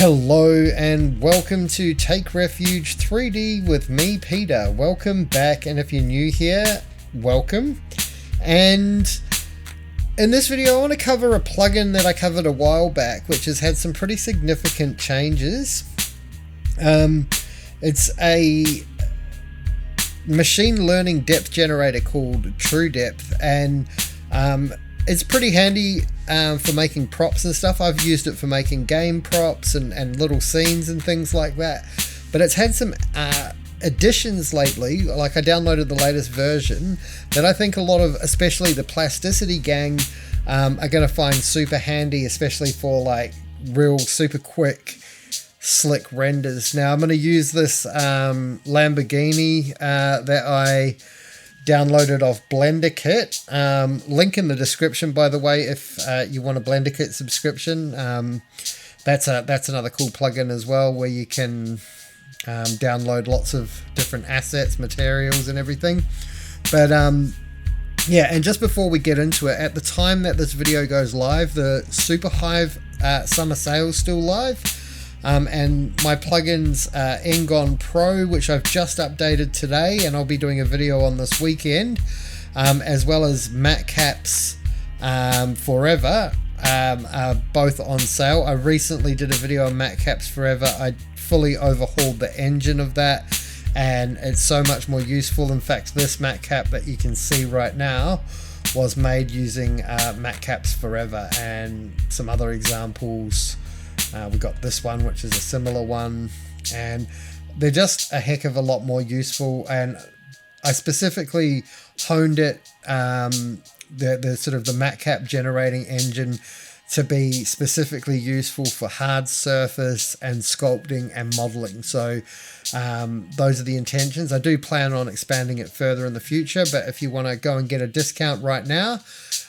Hello and welcome to Take Refuge 3D with me, Peter. Welcome back, and if you're new here, welcome. And in this video I want to cover a plugin that I covered a while back, which has had some pretty significant changes. It's a machine learning depth generator called TrueDepth, and it's pretty handy for making props and stuff. I've used it for making game props and little scenes and things like that. But it's had some additions lately. Like, I downloaded the latest version that I think a lot of, especially the plasticity gang, are going to find super handy, especially for like real super quick slick renders. Now I'm going to use this Lamborghini that I downloaded off Blender Kit. Link in the description, by the way, if you want a Blender Kit subscription. That's another cool plugin as well, where you can download lots of different assets, materials and everything. But yeah, and just before we get into it, at the time that this video goes live, the SUPERHIVE summer sale is still live. And my plugins Ngon Pro, which I've just updated today, and I'll be doing a video on this weekend, as well as Matcaps Forever, are both on sale. I recently did a video on Matcaps Forever. I fully overhauled the engine of that, and it's so much more useful. In fact, this matcap that you can see right now was made using Matcaps Forever, and some other examples. We got this one, which is a similar one, and they're just a heck of a lot more useful. And I specifically honed it, the sort of the matcap generating engine, to be specifically useful for hard surface and sculpting and modeling. So those are the intentions. I do plan on expanding it further in the future, but if you want to go and get a discount right now,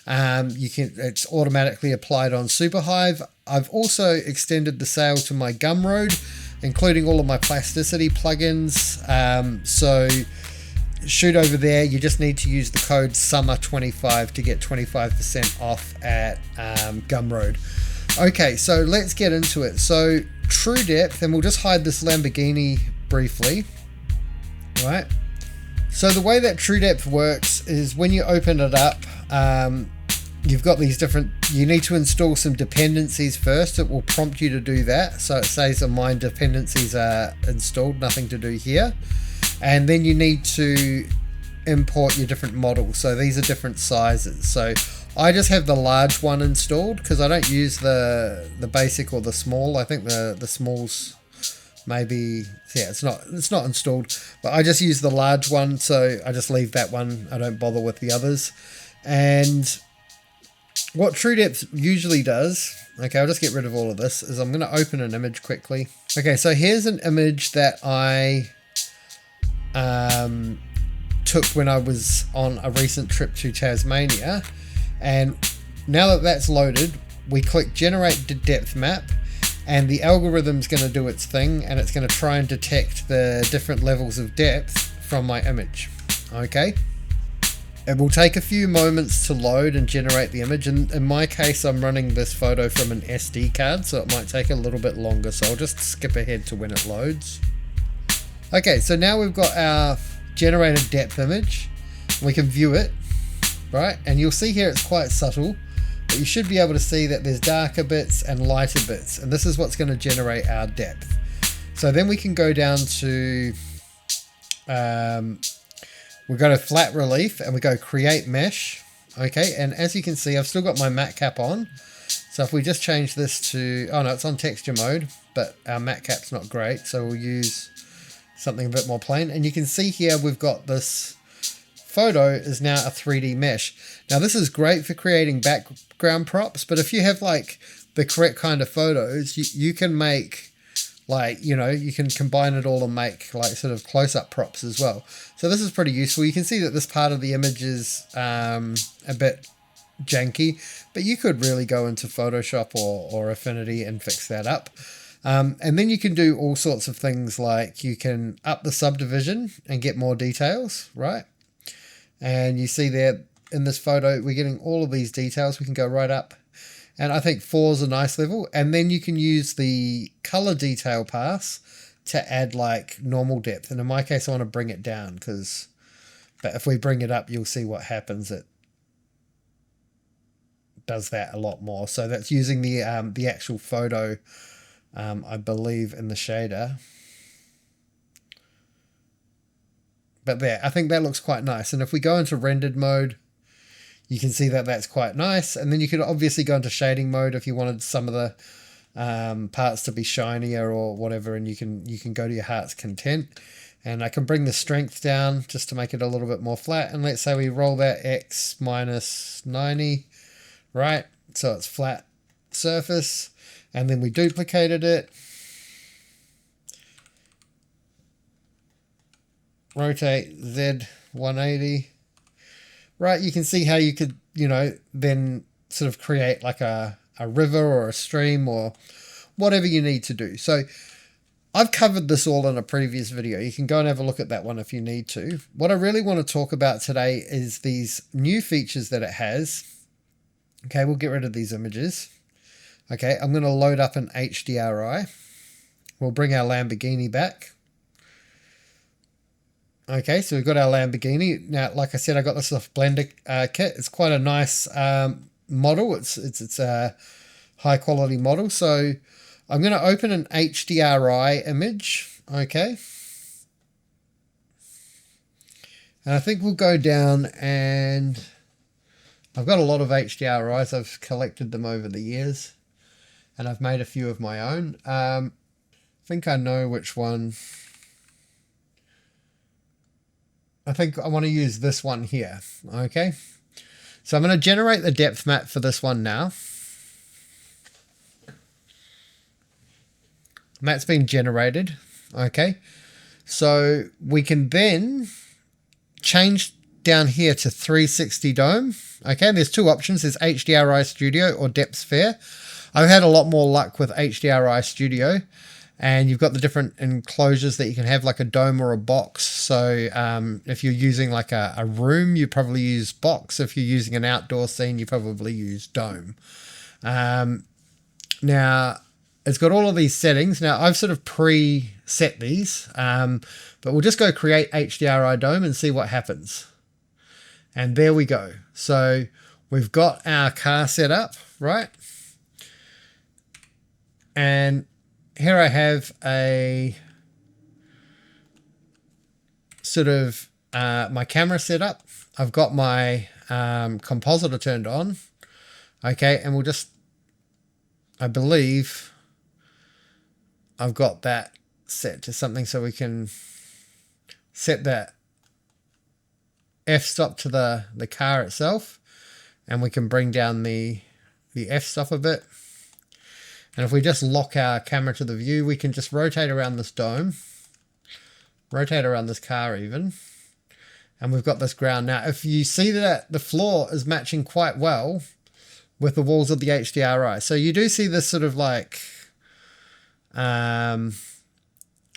you can. It's automatically applied on SUPERHIVE. I've also extended the sale to my Gumroad, including all of my plasticity plugins. So shoot over there. You just need to use the code SUMMER25 to get 25% off at Gumroad. Okay, so let's get into it. So TrueDepth, and we'll just hide this Lamborghini briefly. All right. So the way that TrueDepth works is when you open it up, you've got these different, you need to install some dependencies first. It will prompt you to do that. So it says that my dependencies are installed, nothing to do here. And then you need to import your different models. So these are different sizes. So I just have the large one installed because I don't use the basic or the small. I think the small's maybe, yeah, it's not installed, but I just use the large one. So I just leave that one. I don't bother with the others. And what TrueDepth usually does, okay, I'll just get rid of all of this, is I'm going to open an image quickly. Okay, so here's an image that I took when I was on a recent trip to Tasmania. And now that that's loaded, we click generate depth map, and the algorithm's going to do its thing, and it's going to try and detect the different levels of depth from my image. Okay. It will take a few moments to load and generate the image, and in my case I'm running this photo from an SD card, so it might take a little bit longer, so I'll just skip ahead to when it loads. Okay, so now we've got our generated depth image. We can view it, right? And you'll see here it's quite subtle, but you should be able to see that there's darker bits and lighter bits, and this is what's going to generate our depth. So then we can go down to we go to flat relief and we go create mesh. Okay, and as you can see, I've still got my matcap on. So if we just change this to, oh no, it's on texture mode, but our matcap's not great, so we'll use something a bit more plain. And you can see here we've got this photo is now a 3D mesh. Now this is great for creating background props, but if you have like the correct kind of photos, you can make, like, you know, you can combine it all and make like sort of close-up props as well. So this is pretty useful. You can see that this part of the image is a bit janky, but you could really go into Photoshop or Affinity and fix that up. And then you can do all sorts of things, like you can up the subdivision and get more details, right? And you see there in this photo, we're getting all of these details. We can go right up And I think 4 is a nice level. And then you can use the color detail pass to add like normal depth. And in my case, I want to bring it down but if we bring it up, you'll see what happens. It does that a lot more. So that's using the actual photo, I believe, in the shader. But there, I think that looks quite nice. And if we go into rendered mode, you can see that that's quite nice. And then you could obviously go into shading mode if you wanted some of the parts to be shinier or whatever, and you can go to your heart's content. And I can bring the strength down just to make it a little bit more flat. And let's say we roll that X minus 90, right? So it's flat surface. And then we duplicated it. Rotate Z 180. Right, you can see how you could, then sort of create like a river or a stream or whatever you need to do. So I've covered this all in a previous video. You can go and have a look at that one if you need to. What I really want to talk about today is these new features that it has. Okay, we'll get rid of these images. Okay, I'm going to load up an HDRI. We'll bring our Lamborghini back. Okay, so we've got our Lamborghini. Now, like I said, I got this off Blender kit. It's quite a nice model. It's a high quality model. So I'm going to open an HDRI image. Okay. And I think we'll go down, and I've got a lot of HDRIs. I've collected them over the years, and I've made a few of my own. I think I know which one. I think I want to use this one here. Okay. So I'm going to generate the depth map for this one now. And that's been generated. Okay. So we can then change down here to 360 dome. Okay. There's two options. There's HDRI Studio or Depth Sphere. I've had a lot more luck with HDRI Studio. And you've got the different enclosures that you can have, like a dome or a box. So if you're using like a room, you probably use box. If you're using an outdoor scene, you probably use dome. Now, it's got all of these settings. Now, I've sort of pre-set these, but we'll just go create HDRI dome and see what happens. And there we go. So we've got our car set up, right? And here I have a sort of my camera set up. I've got my compositor turned on. Okay, and we'll just, I believe I've got that set to something so we can set that f-stop to the car itself, and we can bring down the f-stop a bit. And if we just lock our camera to the view, we can just rotate around this dome, rotate around this car even, and we've got this ground. Now, if you see that the floor is matching quite well with the walls of the HDRI. So you do see this sort of like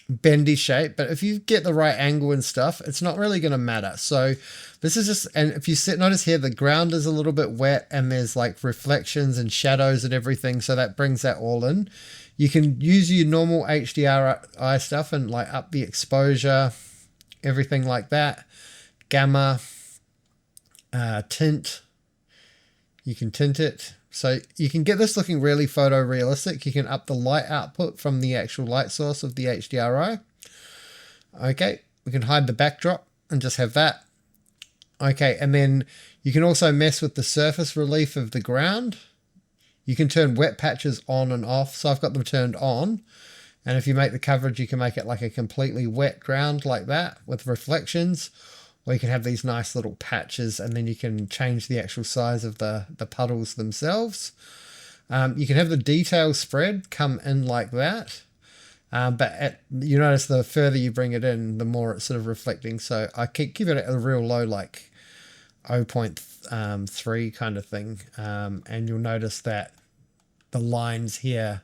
bendy shape, but if you get the right angle and stuff, it's not really going to matter. So this is just, and if you notice here, the ground is a little bit wet and there's like reflections and shadows and everything. So that brings that all in. You can use your normal HDRI stuff and like up the exposure, everything like that. Gamma, tint, you can tint it. So you can get this looking really photorealistic. You can up the light output from the actual light source of the HDRI. Okay, we can hide the backdrop and just have that. Okay, and then you can also mess with the surface relief of the ground. You can turn wet patches on and off. So I've got them turned on. And if you make the coverage, you can make it like a completely wet ground like that with reflections. Or you can have these nice little patches, and then you can change the actual size of the puddles themselves. You can have the detail spread come in like that. But you notice the further you bring it in, the more it's sort of reflecting. So I keep it at a real low, like 0.3 kind of thing. And you'll notice that the lines here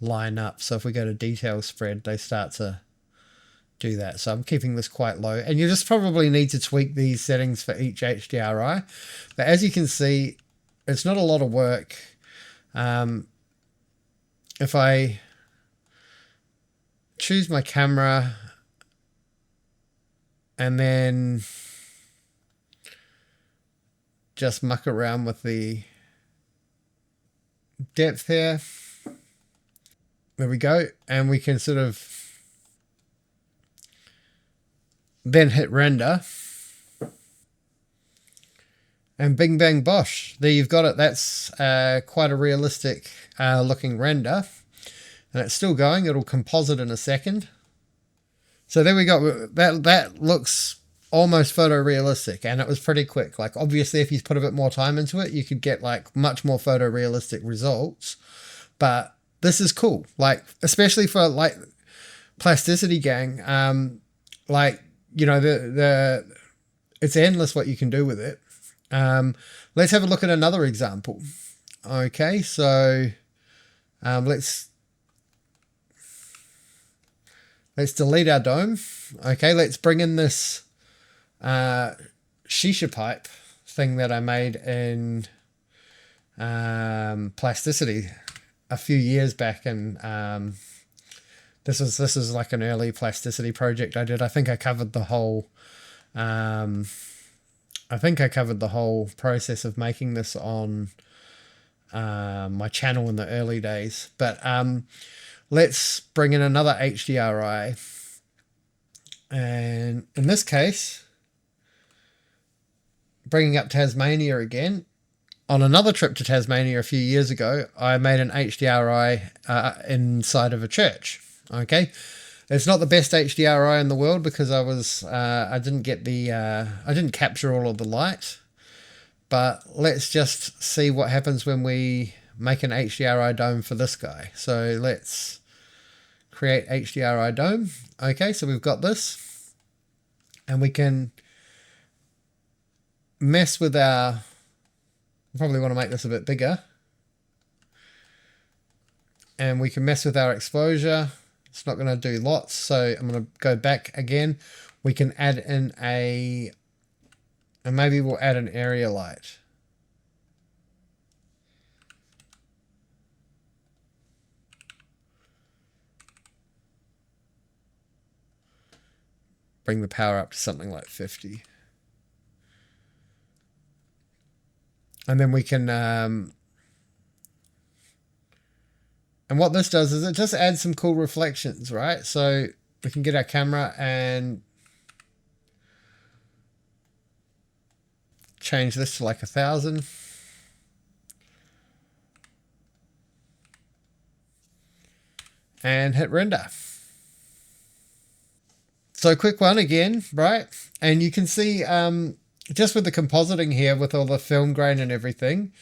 line up. So if we go to detail spread, they start to do that. So I'm keeping this quite low, and you just probably need to tweak these settings for each HDRI. But as you can see, it's not a lot of work. If I choose my camera and then just muck around with the depth here, there we go, and we can sort of then hit render, and bing bang bosh, there you've got it. That's quite a realistic looking render, and it's still going. It'll composite in a second. So there we go. That looks almost photorealistic, and it was pretty quick. Like, obviously if you put a bit more time into it, you could get like much more photorealistic results, but this is cool, like especially for like plasticity gang. Like, you know, the it's endless what you can do with it. Let's have a look at another example. Okay, so let's delete our dome. Okay, let's bring in this shisha pipe thing that I made in plasticity a few years back, and this is like an early plasticity project I did. I think I covered the whole process of making this on my channel in the early days. But let's bring in another HDRI, and in this case, bringing up Tasmania again. On another trip to Tasmania a few years ago, I made an HDRI inside of a church. Okay, it's not the best HDRI in the world because I didn't capture all of the light. But let's just see what happens when we make an HDRI dome for this guy. So let's create HDRI dome. Okay, so we've got this, and we can mess with our, probably want to make this a bit bigger, and we can mess with our exposure. It's not going to do lots, so I'm going to go back again. We can add in and maybe we'll add an area light. Bring the power up to something like 50. And then we can, and what this does is it just adds some cool reflections, right? So we can get our camera and change this to like 1,000. And hit render. So quick one again, right? And you can see just with the compositing here with all the film grain and everything,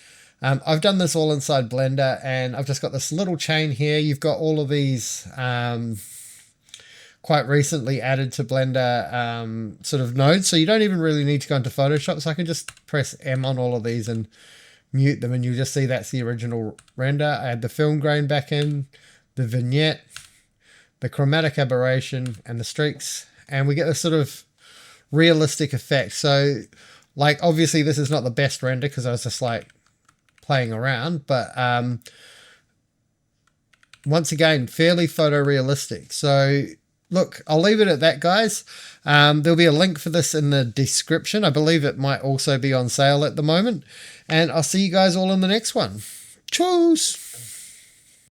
I've done this all inside Blender, and I've just got this little chain here. You've got all of these quite recently added to Blender sort of nodes, so you don't even really need to go into Photoshop. So I can just press M on all of these and mute them, and you'll just see that's the original render. I add the film grain back in, the vignette, the chromatic aberration, and the streaks, and we get this sort of realistic effect. So like obviously this is not the best render because I was just like playing around, but once again fairly photorealistic. So look, I'll leave it at that, guys. There'll be a link for this in the description. I believe it might also be on sale at the moment, and I'll see you guys all in the next one. Cheers.